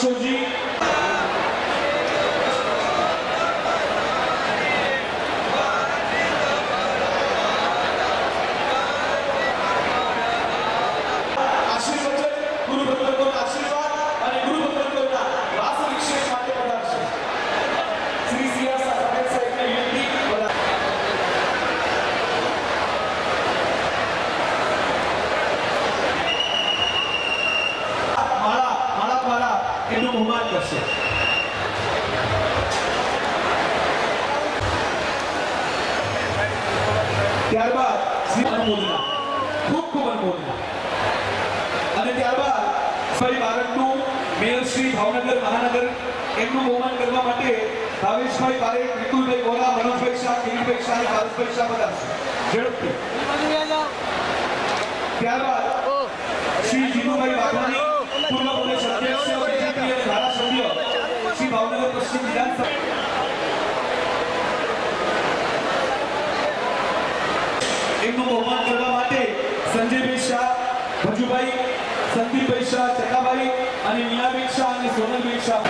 કિશોરજી એનું બહુમાન કરશે. ત્યારબાદ શ્રી અનુમોદના ખૂબ અનુમોદના અને ત્યારબાદ ફરી ભારતનું મેયર શ્રી ભાવનગર મહાનગર એમનું બહુમાન કરવા માટે ભાવેશભાઈ પારેખ, વિપુલભાઈ વોરા, મનોજભાઈ શાહ, કિરીટભાઈ શાહ અને ભારતભાઈ શાહ પધારશે. ઝડપથી. ત્યારબાદ શ્રી જીનુભાઈ વાઘાણી, પૂર્વ પ્રદેશ અધ્યક્ષ બીજેપી અને ધારાસભ્ય શ્રી ભાવનગર પશ્ચિમ વિધાનસભા. એમનું બહુમાન કરવા માટે સંજયભાઈ શાહ, ભજુભાઈ, સંદીપભાઈ શાહ, ચકાભાઈ અને મીનાભાઈ શાહ અને સોનલભાઈ શાહ.